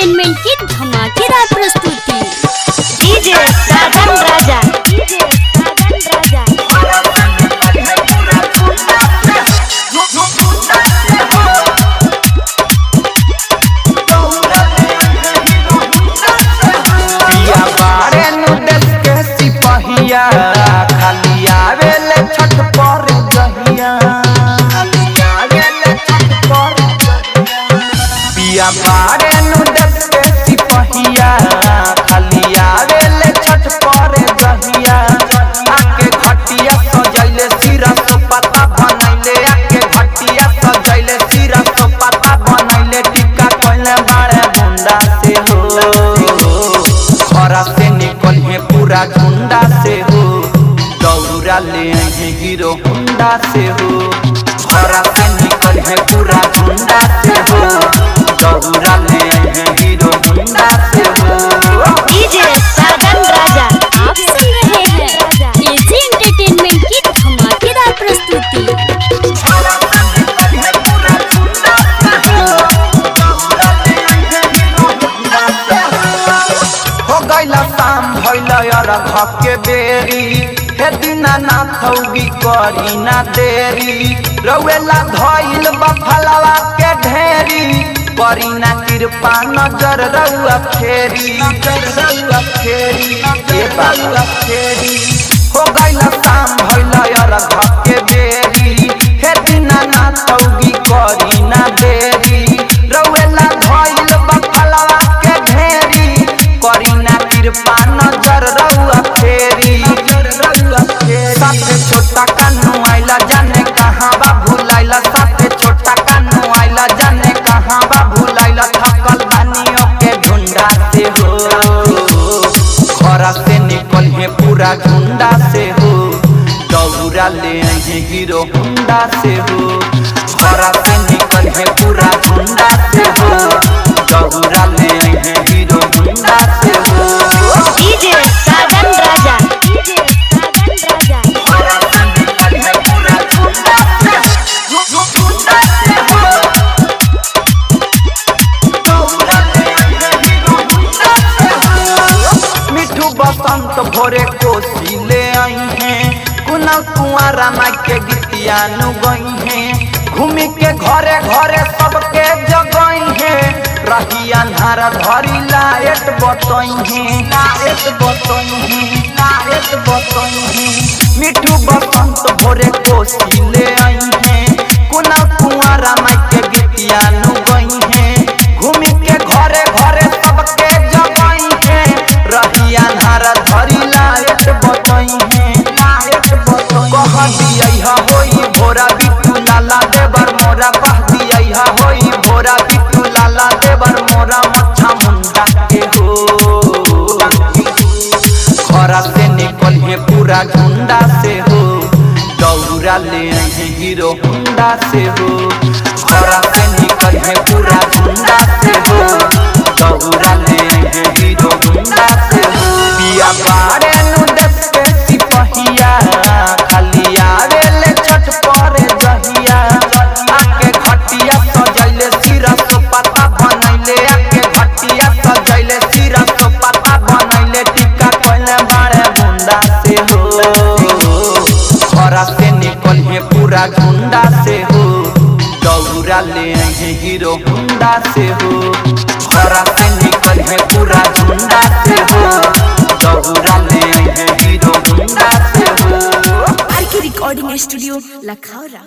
Entertainment की धमाकेदार प्रस्तुति। डीजे साजन राजा, डीजे साजन राजा। पिया बारे नु देश के सिपहिया खाली आवेले छठ पर जहिया, पिया बारे नु देश के सिपहिया खाली आवेले छठ पर जहिया। आके घटिया सजैले सिरा सो पता बनैले, आके घटिया सजैले सिरा सो पता बनैले। टिक्का कहले बाड़े बुंदा से हो, घरा से निकल है पूरा झुंडा से हो, दौड़ा ले है हीरो होंडा से हो। घरा से निकल है पूरा झुंडा से हो, दौड़ा ले है हीरो होंडा से हो। डीजे साजन राजा, आप सुन रहे हैं एजी एंटरटेनमेंट की धमाकेदार प्रस्तुति। हो गइला शाम भइला यार घक के बेरी, हे दिना ना थौगी करी ना देरी। रउएला धइल बफलवा के ढेरी, करी ना कृपा नजर रउआ फेरी, नजर रउआ फेरी, ए बाबा फेरी। हो गइला शाम भइला यार घक के बेरी, हे दिना ना थौगी करी ना देरी। रउएला धइल बफलवा के ढेरी, करी ना कृपा नजर रउआ फेरी, नजर रउआ फेरी। साथे छोटा कानू आइला जाने कहां बा भुलाइला, साथे छोटा कानू आइला जाने कहां बा भुलाइला। थकल बानियों के ढूंढा से हो, घरा से निकल है पूरा झुंडा से हो, दौड़ा ले है हीरो होंडा से हो। घरा से निकल है पूरा झुंडा से हो, दौड़ा ले है हीरो होंडा से हो। डीजे साजन राजा, डीजे साजन राजा। मिठू बसंत भोरे कोसी ले आई हैं, कुना कुआरा माई के गीतिया नु गई हैं। घूमी के घरे घरे सबके जगई हैं, रही अन्हारा धरी लाइट बतई हैं, लाइट बतई हैं, लाइट बतई हैं। मिठू बसंत भोरे कोसी ले आई हैं, कुना कुआरा माई के गीतिया नु गई हैं। घूमी के घरे घरे सबके जगई हैं, रही अन्हारा धरी लाइट बतई हैं, लाइट बतई। कह दिया होई भोरा बिट्टू लाला देवर मोरा, कह दिया होई भोरा बिट्टू लाला देवर मोरा। मच्छा मुंडा के हो, घरा से निकल है पूरा झुंडा से हो, दौड़ा ले है हीरो होंडा से हो। घरा से निकल है पूरा झुंडा से हो, दौड़ा ले है हीरो होंडा से हो। पिया बारे नु देश के सिपहिया खाली आवेले छठ पर जहिया। आके घटिया सजैले सिरा सो पता बनैले, आके घटिया सजैले सिरा सो पता बनैले। टिक्का कहले बाड़े बुंदा से हो, घरा से निकल है पूरा झुंडा से हो, दौड़ा ले है हीरो होंडा से हो। घरा से निकल है पूरा झुंडा से हो, दौड़ा ले है हीरो होंडा से हो। आर के रिकॉर्डिंग स्टूडियो लखौरा।